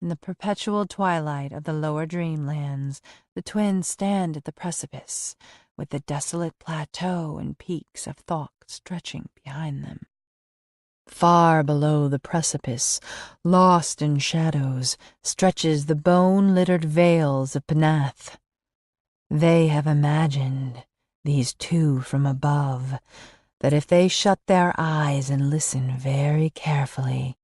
In the perpetual twilight of the lower dreamlands, the twins stand at the precipice, with the desolate plateau and peaks of thought stretching behind them. Far below the precipice, lost in shadows, stretches the bone-littered vales of Pnath. They have imagined, these two from above, that if they shut their eyes and listen very carefully,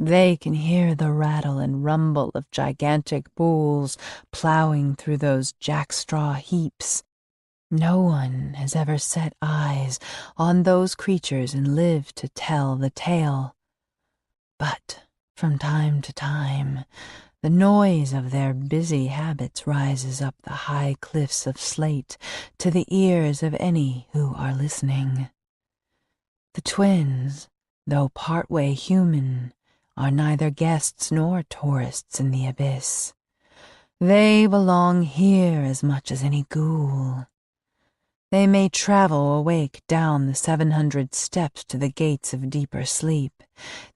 they can hear the rattle and rumble of gigantic bulls plowing through those jackstraw heaps. No one has ever set eyes on those creatures and lived to tell the tale. But from time to time, the noise of their busy habits rises up the high cliffs of slate to the ears of any who are listening. The twins, though partway human, are neither guests nor tourists in the abyss. They belong here as much as any ghoul. They may travel awake down the 700 steps to the gates of deeper sleep.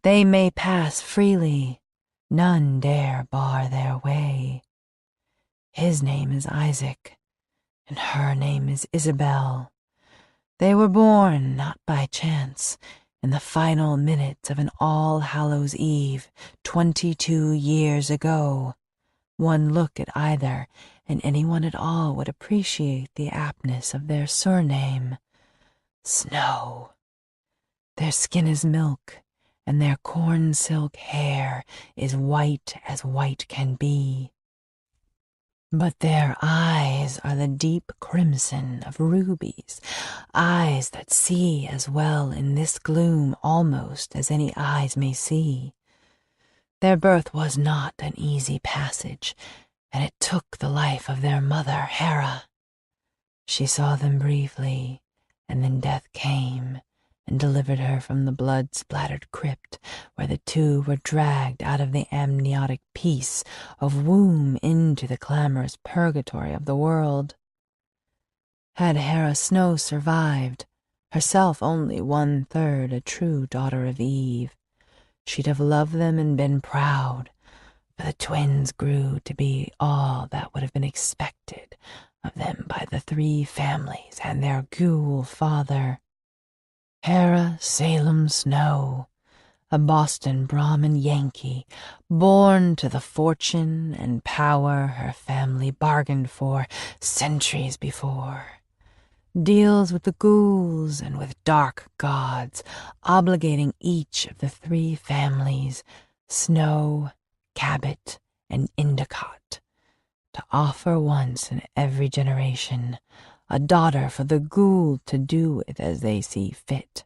They may pass freely. None dare bar their way. His name is Isaac, and her name is Isabel. They were born, not by chance, in the final minutes of an All Hallows Eve 22 years ago. One look at either, and anyone at all would appreciate the aptness of their surname. Snow. Their skin is milk, and their corn silk hair is white as white can be. But their eyes are the deep crimson of rubies, eyes that see as well in this gloom almost as any eyes may see. Their birth was not an easy passage, and it took the life of their mother, Hera. She saw them briefly, and then death came and delivered her from the blood-splattered crypt where the two were dragged out of the amniotic peace of womb into the clamorous purgatory of the world. Had Hera Snow survived, herself only 1/3 a true daughter of Eve, she'd have loved them and been proud, for the twins grew to be all that would have been expected of them by the 3 families and their ghoul father. Hera Salem Snow, a Boston Brahmin Yankee, born to the fortune and power her family bargained for centuries before, deals with the ghouls and with dark gods, obligating each of the 3 families, Snow, Cabot, and Endicott, to offer once in every generation a daughter for the ghoul to do with as they see fit.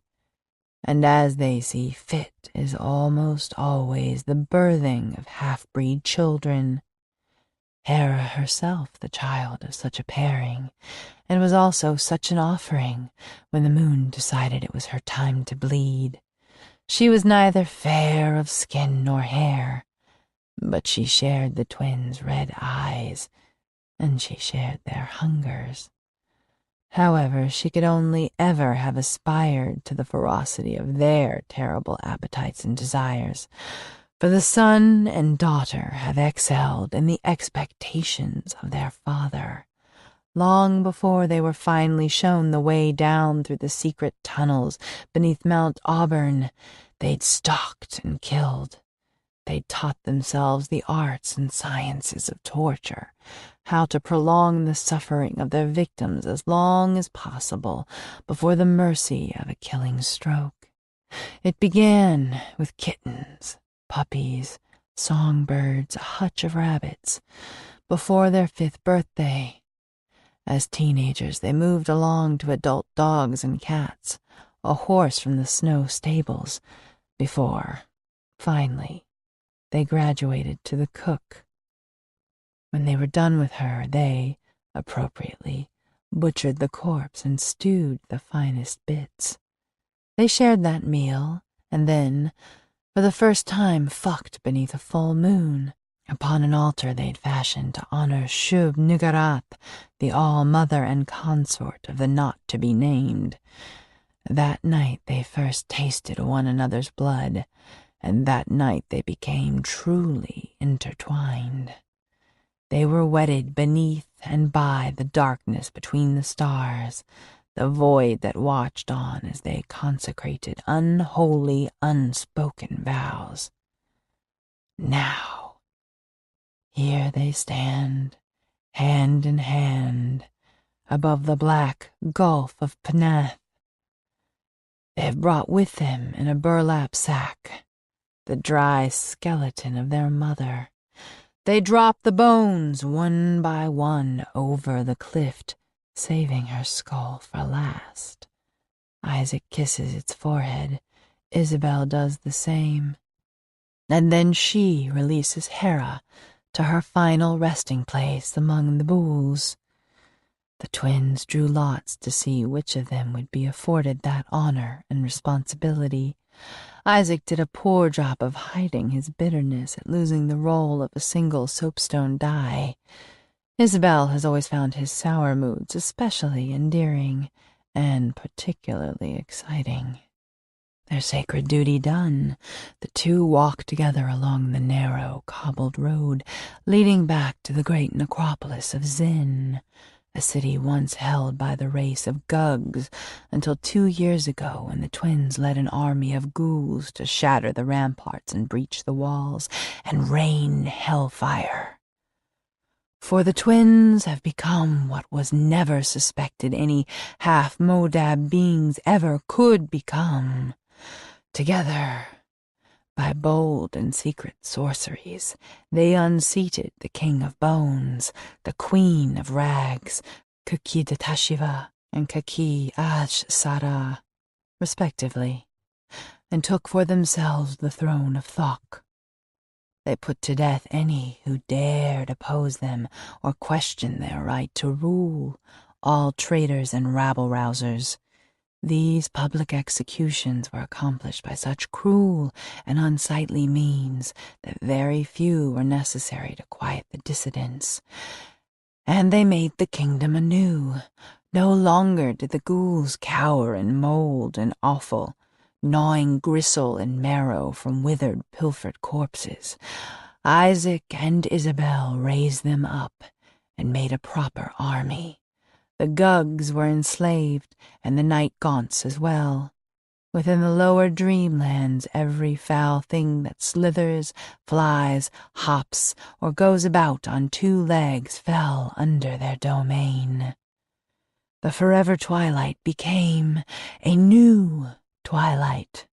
And as they see fit is almost always the birthing of half-breed children. Hera herself the child of such a pairing, and was also such an offering when the moon decided it was her time to bleed. She was neither fair of skin nor hair, but she shared the twins' red eyes, and she shared their hungers. However, she could only ever have aspired to the ferocity of their terrible appetites and desires, for the son and daughter have excelled in the expectations of their father. Long before they were finally shown the way down through the secret tunnels beneath Mount Auburn, they'd stalked and killed. They'd taught themselves the arts and sciences of torture, how to prolong the suffering of their victims as long as possible before the mercy of a killing stroke. It began with kittens, puppies, songbirds, a hutch of rabbits, before their 5th birthday. As teenagers, they moved along to adult dogs and cats, a horse from the Snow stables, before, finally, they graduated to the cook. When they were done with her, they, appropriately, butchered the corpse and stewed the finest bits. They shared that meal, and then, for the first time, fucked beneath a full moon, upon an altar they'd fashioned to honor Shub Niggurath, the all-mother and consort of the not-to-be-named. That night they first tasted one another's blood, and that night they became truly intertwined. They were wedded beneath and by the darkness between the stars, the void that watched on as they consecrated unholy, unspoken vows. Now, here they stand, hand in hand, above the black gulf of Pnath. They have brought with them in a burlap sack the dry skeleton of their mother. They drop the bones one by one over the cliff, saving her skull for last. Isaac kisses its forehead. Isabel does the same. And then she releases Hera to her final resting place among the ghouls. The twins drew lots to see which of them would be afforded that honor and responsibility. Isaac did a poor job of hiding his bitterness at losing the role of a single soapstone die. Isabel has always found his sour moods especially endearing and particularly exciting. Their sacred duty done, the two walk together along the narrow, cobbled road leading back to the great necropolis of Zin, a city once held by the race of Gugs until 2 years ago when the twins led an army of ghouls to shatter the ramparts and breach the walls and rain hellfire. For the twins have become what was never suspected any half-Modab beings ever could become. Together, by bold and secret sorceries, they unseated the King of Bones, the Queen of Rags, Kuki de Tashiva and Kaki Ash Sara, respectively, and took for themselves the throne of Thok. They put to death any who dared oppose them or question their right to rule, all traitors and rabble-rousers. These public executions were accomplished by such cruel and unsightly means that very few were necessary to quiet the dissidents. And they made the kingdom anew. No longer did the ghouls cower and mold and offal, gnawing gristle and marrow from withered, pilfered corpses. Isaac and Isabel raised them up and made a proper army. The Gugs were enslaved, and the night gaunts as well. Within the lower dreamlands, every foul thing that slithers, flies, hops, or goes about on 2 legs fell under their domain. The forever twilight became a new twilight.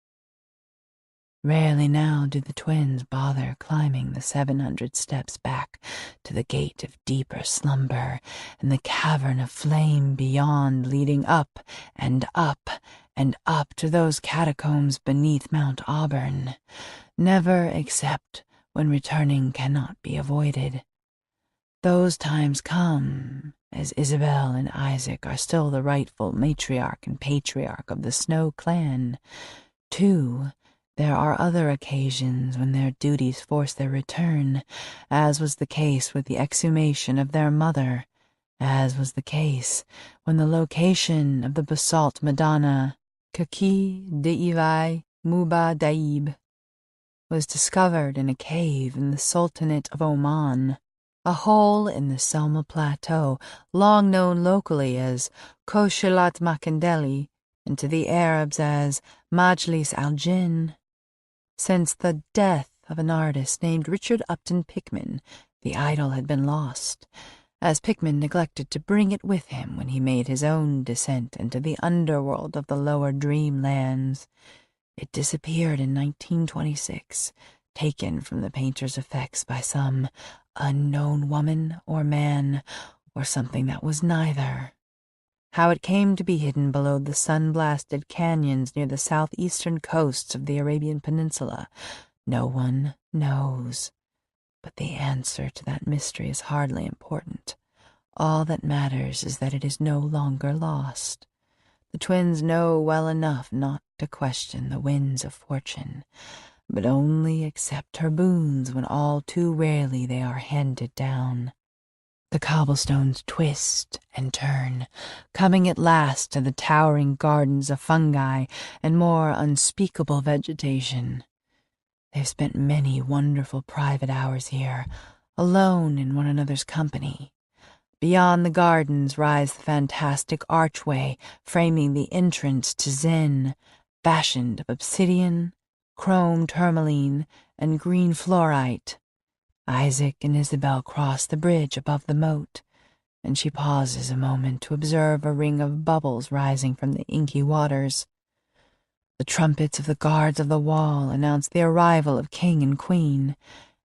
Rarely now do the twins bother climbing the 700 steps back to the gate of deeper slumber and the cavern of flame beyond, leading up and up and up to those catacombs beneath Mount Auburn, never except when returning cannot be avoided. Those times come, as Isabel and Isaac are still the rightful matriarch and patriarch of the Snow clan. Too, there are other occasions when their duties force their return, as was the case with the exhumation of their mother, as was the case when the location of the basalt Madonna, Kaki Deivai Muba Daib, was discovered in a cave in the Sultanate of Oman, a hole in the Selma Plateau, long known locally as Koshilat Makandeli and to the Arabs as Majlis al-Jinn. Since the death of an artist named Richard Upton Pickman, the idol had been lost, as Pickman neglected to bring it with him when he made his own descent into the underworld of the lower dreamlands. It disappeared in 1926, taken from the painter's effects by some unknown woman or man, or something that was neither. How it came to be hidden below the sun-blasted canyons near the southeastern coasts of the Arabian Peninsula, no one knows. But the answer to that mystery is hardly important. All that matters is that it is no longer lost. The twins know well enough not to question the winds of fortune, but only accept her boons when all too rarely they are handed down. The cobblestones twist and turn, coming at last to the towering gardens of fungi and more unspeakable vegetation. They've spent many wonderful private hours here, alone in one another's company. Beyond the gardens rise the fantastic archway framing the entrance to Zen, fashioned of obsidian, chrome tourmaline, and green fluorite. Isaac and Isabel cross the bridge above the moat, and she pauses a moment to observe a ring of bubbles rising from the inky waters. The trumpets of the guards of the wall announce the arrival of king and queen,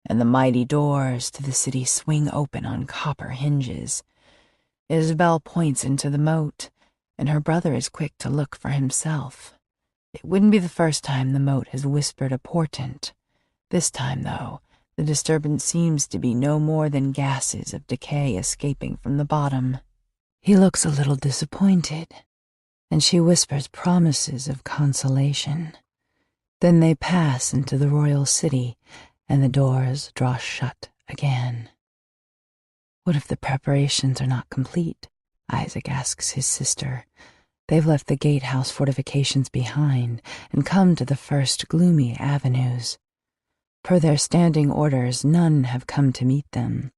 and the mighty doors to the city swing open on copper hinges. Isabel points into the moat, and her brother is quick to look for himself. It wouldn't be the first time the moat has whispered a portent. This time, though, the disturbance seems to be no more than gases of decay escaping from the bottom. He looks a little disappointed, and she whispers promises of consolation. Then they pass into the royal city, and the doors draw shut again. What if the preparations are not complete? Isaac asks his sister. They've left the gatehouse fortifications behind and come to the first gloomy avenues. Per their standing orders, none have come to meet them,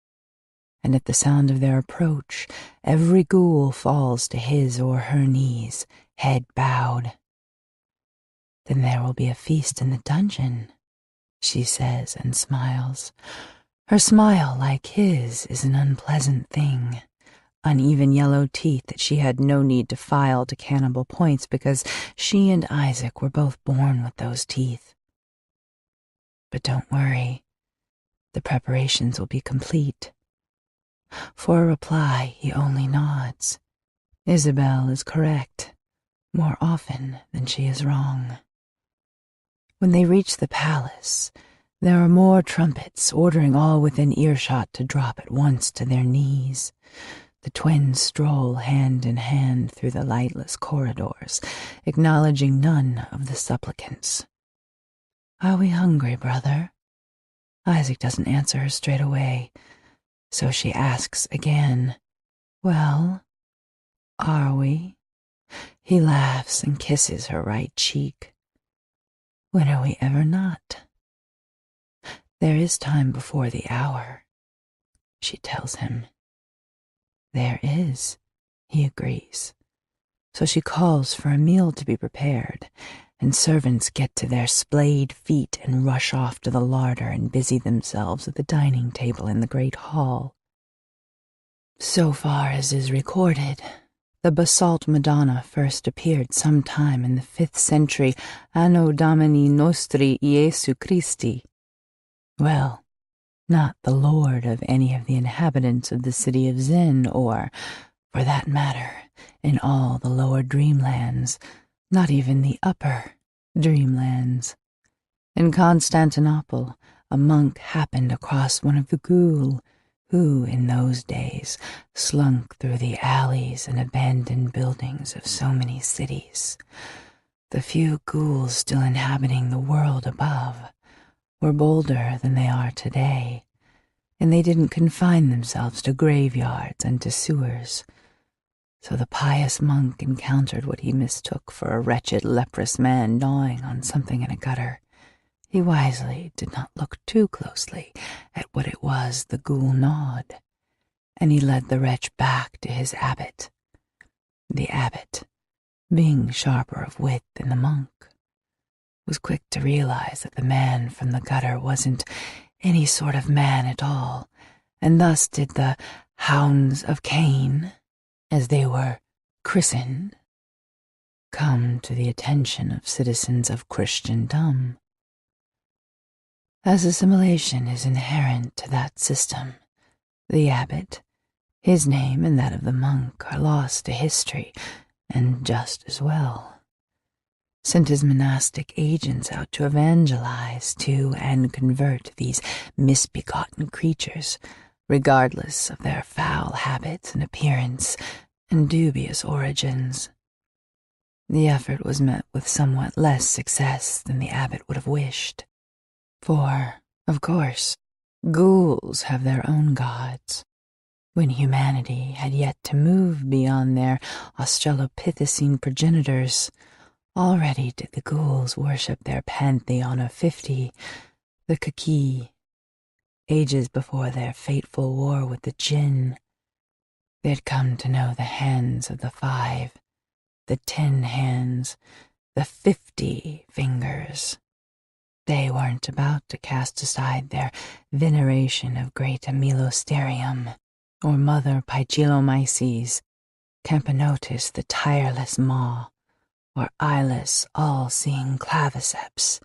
and at the sound of their approach, every ghoul falls to his or her knees, head bowed. Then there will be a feast in the dungeon, she says and smiles. Her smile, like his, is an unpleasant thing. Uneven yellow teeth that she had no need to file to cannibal points because she and Isaac were both born with those teeth. But don't worry, the preparations will be complete. For a reply, he only nods. Isabel is correct, more often than she is wrong. When they reach the palace, there are more trumpets ordering all within earshot to drop at once to their knees. The twins stroll hand in hand through the lightless corridors, acknowledging none of the supplicants. Are we hungry, brother? Isaac doesn't answer her straight away, so she asks again, Well, are we? He laughs and kisses her right cheek. When are we ever not? There is time before the hour, she tells him. There is, he agrees. So she calls for a meal to be prepared, and servants get to their splayed feet and rush off to the larder and busy themselves at the dining table in the great hall. So far as is recorded, the basalt Madonna first appeared sometime in the 5th century Anno Domini Nostri Iesu Christi. Well, not the lord of any of the inhabitants of the city of Zen, or, for that matter, in all the lower dreamlands, not even the upper dreamlands. In Constantinople, a monk happened across one of the ghouls, who, in those days, slunk through the alleys and abandoned buildings of so many cities. The few ghouls still inhabiting the world above were bolder than they are today, and they didn't confine themselves to graveyards and to sewers. So the pious monk encountered what he mistook for a wretched leprous man gnawing on something in a gutter. He wisely did not look too closely at what it was the ghoul gnawed, and he led the wretch back to his abbot. The abbot, being sharper of wit than the monk, was quick to realize that the man from the gutter wasn't any sort of man at all, and thus did the hounds of Cain, as they were christened, come to the attention of citizens of Christendom. As assimilation is inherent to that system, the abbot, his name and that of the monk are lost to history, and just as well. Sent his monastic agents out to evangelize to and convert these misbegotten creatures, regardless of their foul habits and appearance and dubious origins. The effort was met with somewhat less success than the abbot would have wished. For, of course, ghouls have their own gods. When humanity had yet to move beyond their Australopithecine progenitors, already did the ghouls worship their pantheon of 50, The Kaki, ages before their fateful war with the Jinn, they had come to know the hands of the 5, the 10 hands, the 50 fingers. They weren't about to cast aside their veneration of great Amylosterium, or Mother Pygilomyces, Camponotus the tireless maw, or eyeless, all-seeing claviceps,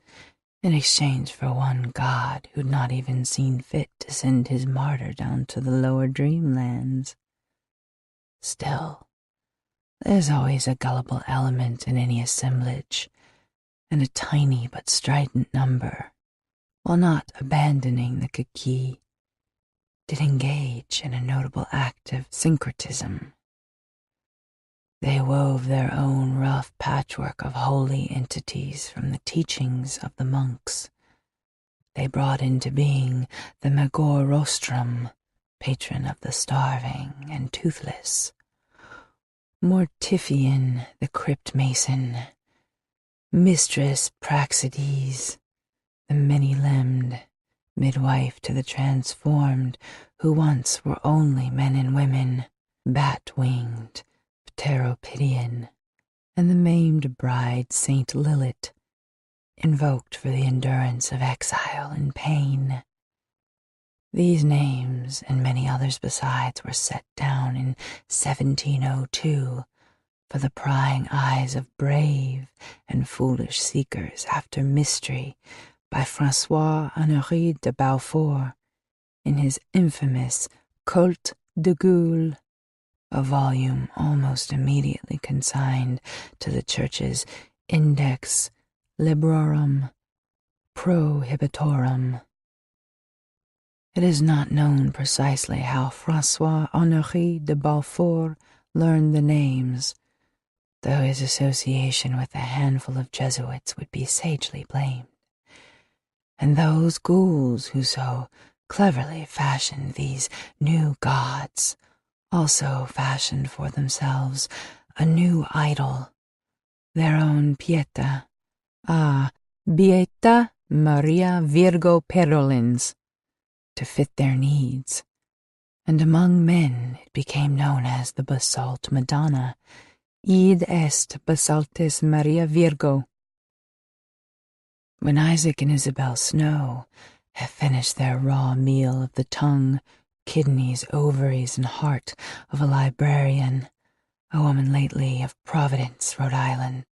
in exchange for one god who'd not even seen fit to send his martyr down to the lower dreamlands. Still, there's always a gullible element in any assemblage, and a tiny but strident number, while not abandoning the Kaki, did engage in a notable act of syncretism. They wove their own rough patchwork of holy entities from the teachings of the monks. They brought into being the Magor Rostrum, patron of the starving and toothless, Mortifian the crypt mason, Mistress Praxedes, the many-limbed, midwife to the transformed who once were only men and women, bat-winged, Pteropodian, and the maimed bride Saint Lilith, invoked for the endurance of exile and pain. These names, and many others besides, were set down in 1702 for the prying eyes of brave and foolish seekers after mystery by François-Henri de Beaufort in his infamous Culte de Ghouls, a volume almost immediately consigned to the Church's Index Librorum Prohibitorum. It is not known precisely how François-Henri de Beaufort learned the names, though his association with a handful of Jesuits would be sagely blamed. And those ghouls who so cleverly fashioned these new gods also fashioned for themselves a new idol, their own Pieta, Beata Maria Virgo Perolins, to fit their needs, and among men it became known as the basalt Madonna, id est basaltis Maria Virgo. When Isaac and Isabel Snow have finished their raw meal of the tongue, kidneys, ovaries, and heart of a librarian, a woman lately of Providence, Rhode Island,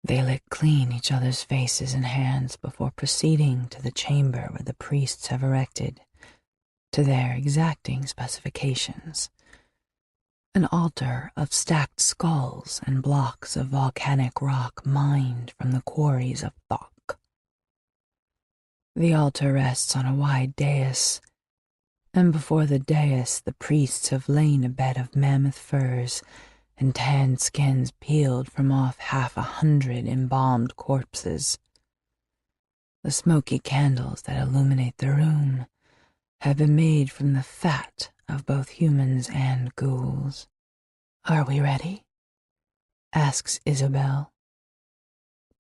they lick clean each other's faces and hands before proceeding to the chamber where the priests have erected, to their exacting specifications, an altar of stacked skulls and blocks of volcanic rock mined from the quarries of Thok. The altar rests on a wide dais, and before the dais the priests have lain a bed of mammoth furs and tanned skins peeled from off 100 embalmed corpses. The smoky candles that illuminate the room have been made from the fat of both humans and ghouls. "Are we ready?" asks Isabel.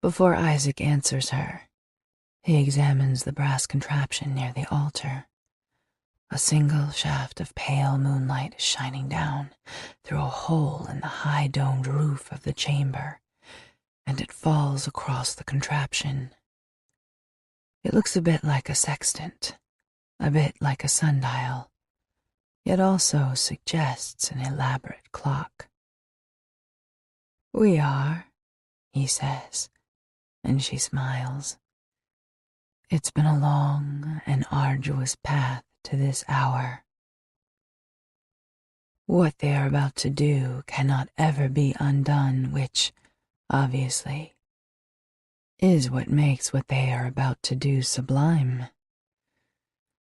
Before Isaac answers her, he examines the brass contraption near the altar. A single shaft of pale moonlight is shining down through a hole in the high-domed roof of the chamber, and it falls across the contraption. It looks a bit like a sextant, a bit like a sundial, yet also suggests an elaborate clock. "We are," he says, and she smiles. "It's been a long and arduous path to this hour. What they are about to do cannot ever be undone, which, obviously, is what makes what they are about to do sublime."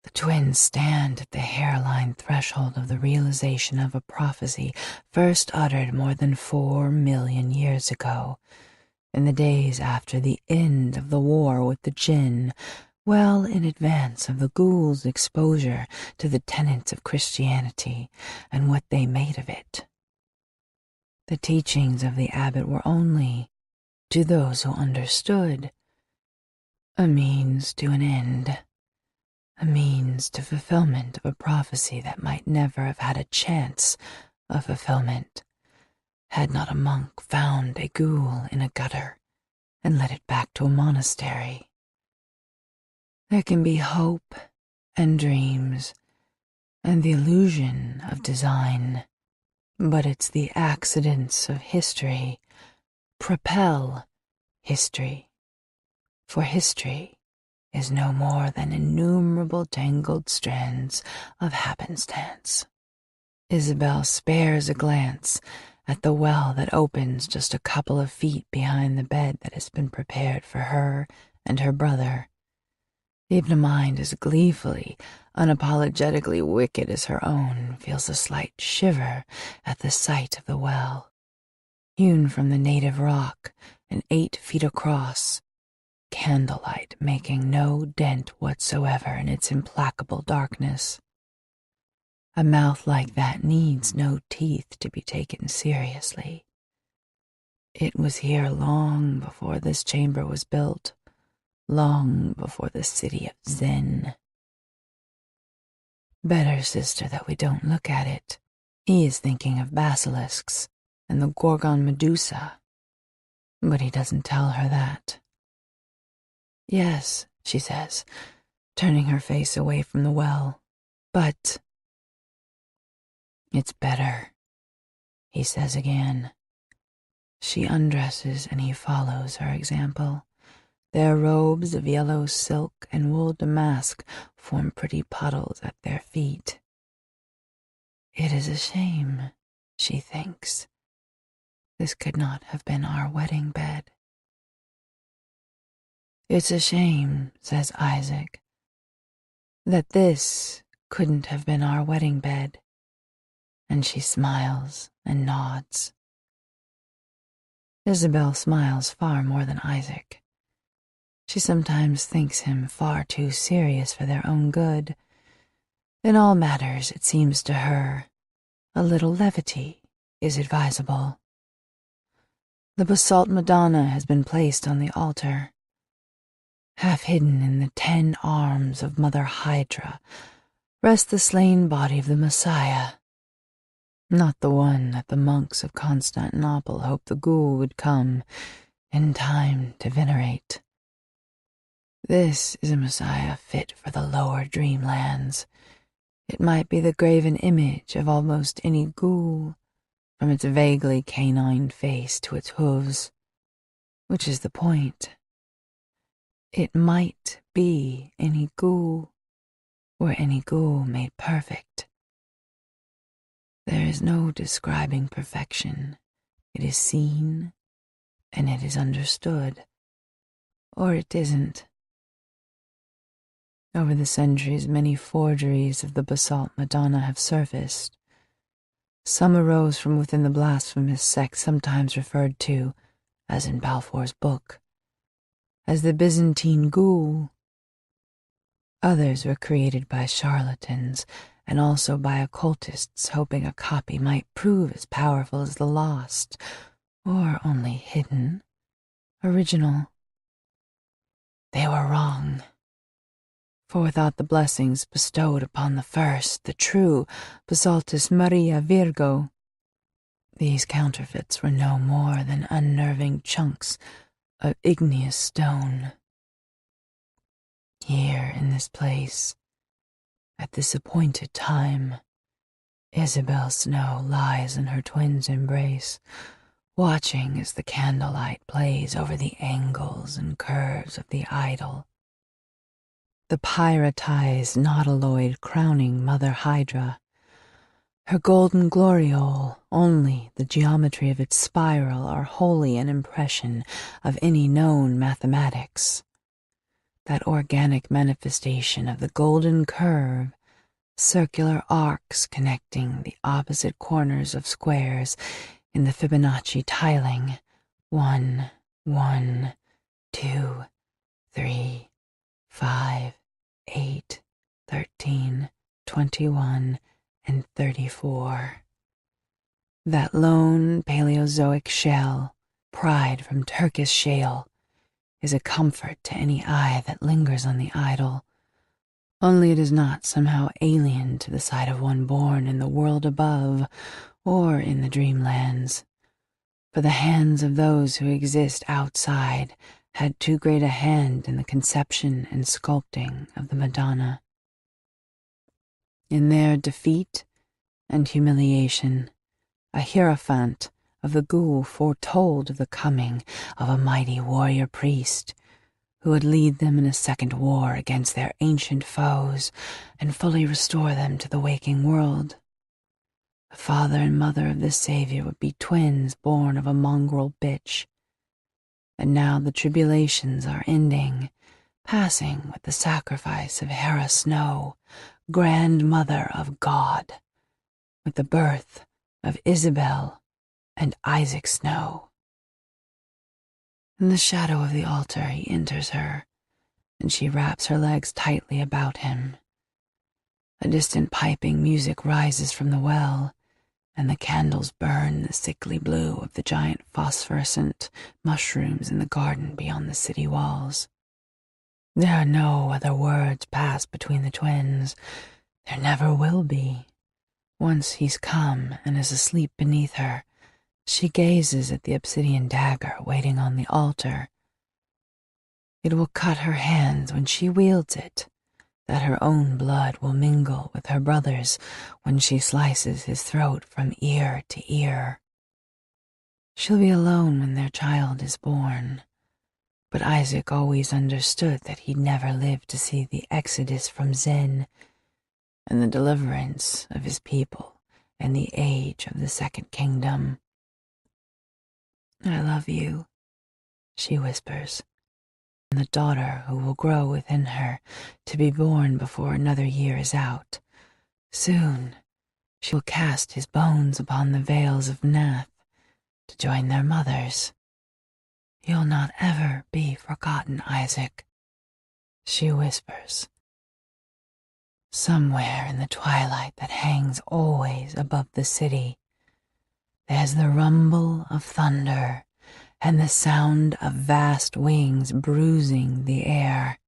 The twins stand at the hairline threshold of the realization of a prophecy first uttered more than 4 million years ago, in the days after the end of the war with the Jinn, well in advance of the ghouls' exposure to the tenets of Christianity and what they made of it. The teachings of the abbot were only, to those who understood, A means to an end. A means to fulfillment of a prophecy that might never have had a chance of fulfillment had not a monk found a ghoul in a gutter and led it back to a monastery. There can be hope and dreams and the illusion of design, but it's the accidents of history propel history, for history is no more than innumerable tangled strands of happenstance. Isabel spares a glance at the well that opens just a couple of feet behind the bed that has been prepared for her and her brother. Even a mind as gleefully, unapologetically wicked as her own feels a slight shiver at the sight of the well, hewn from the native rock and 8 feet across, candlelight making no dent whatsoever in its implacable darkness. A mouth like that needs no teeth to be taken seriously. It was here long before this chamber was built, long before the city of Zen. Better, sister, that we don't look at it. He is thinking of basilisks and the Gorgon Medusa, but he doesn't tell her that. Yes, she says, turning her face away from the well, but it's better, he says again. She undresses and he follows her example. Their robes of yellow silk and wool damask form pretty puddles at their feet. It is a shame, she thinks. This could not have been our wedding bed. It's a shame, says Isaac, that this couldn't have been our wedding bed. And she smiles and nods. Isabel smiles far more than Isaac. She sometimes thinks him far too serious for their own good. In all matters, it seems to her, a little levity is advisable. The basalt Madonna has been placed on the altar. Half hidden in the 10 arms of Mother Hydra rests the slain body of the Messiah, not the one that the monks of Constantinople hoped the ghoul would come in time to venerate. This is a Messiah fit for the lower dreamlands. It might be the graven image of almost any ghoul, from its vaguely canine face to its hooves, which is the point. It might be any ghoul, or any ghoul made perfect. There is no describing perfection. It is seen, and it is understood, or it isn't. Over the centuries, many forgeries of the basalt Madonna have surfaced. Some arose from within the blasphemous sect sometimes referred to, as in Balfour's book, as the Byzantine ghoul. Others were created by charlatans and also by occultists hoping a copy might prove as powerful as the lost, or only hidden, original. They were wrong. For without the blessings bestowed upon the first, the true Basaltus Maria Virgo, these counterfeits were no more than unnerving chunks of igneous stone. Here in this place, at this appointed time, Isabel Snow lies in her twin's embrace, watching as the candlelight plays over the angles and curves of the idol. The pyretized nautiloid crowning Mother Hydra, her golden gloriole, only the geometry of its spiral are wholly an impression of any known mathematics. That organic manifestation of the golden curve, circular arcs connecting the opposite corners of squares in the Fibonacci tiling, 1, 1, 2, 3, 5, 8, 13, 21, and 34. That lone Paleozoic shell, pried from Turkish shale, is a comfort to any eye that lingers on the idol, only it is not somehow alien to the sight of one born in the world above or in the dreamlands, for the hands of those who exist outside had too great a hand in the conception and sculpting of the Madonna. In their defeat and humiliation, a hierophant of the ghoul foretold of the coming of a mighty warrior priest who would lead them in a second war against their ancient foes and fully restore them to the waking world. The father and mother of this savior would be twins born of a mongrel bitch. And now the tribulations are ending, passing with the sacrifice of Hera Snow, grandmother of God, with the birth of Isabel and Isaac Snow. In the shadow of the altar he enters her, and she wraps her legs tightly about him. A distant piping music rises from the well, and the candles burn the sickly blue of the giant phosphorescent mushrooms in the garden beyond the city walls. There are no other words passed between the twins. There never will be. Once he's come and is asleep beneath her, she gazes at the obsidian dagger waiting on the altar. It will cut her hands when she wields it, that her own blood will mingle with her brother's when she slices his throat from ear to ear. She'll be alone when their child is born, but Isaac always understood that he'd never live to see the exodus from Zen and the deliverance of his people and the age of the Second Kingdom. "I love you," she whispers, and the daughter who will grow within her to be born before another year is out. Soon she will cast his bones upon the vales of Nath to join their mothers. "You'll not ever be forgotten, Isaac," she whispers. Somewhere in the twilight that hangs always above the city, there's the rumble of thunder and the sound of vast wings bruising the air.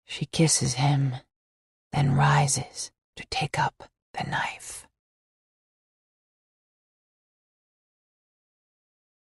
She kisses him, then rises to take up the knife.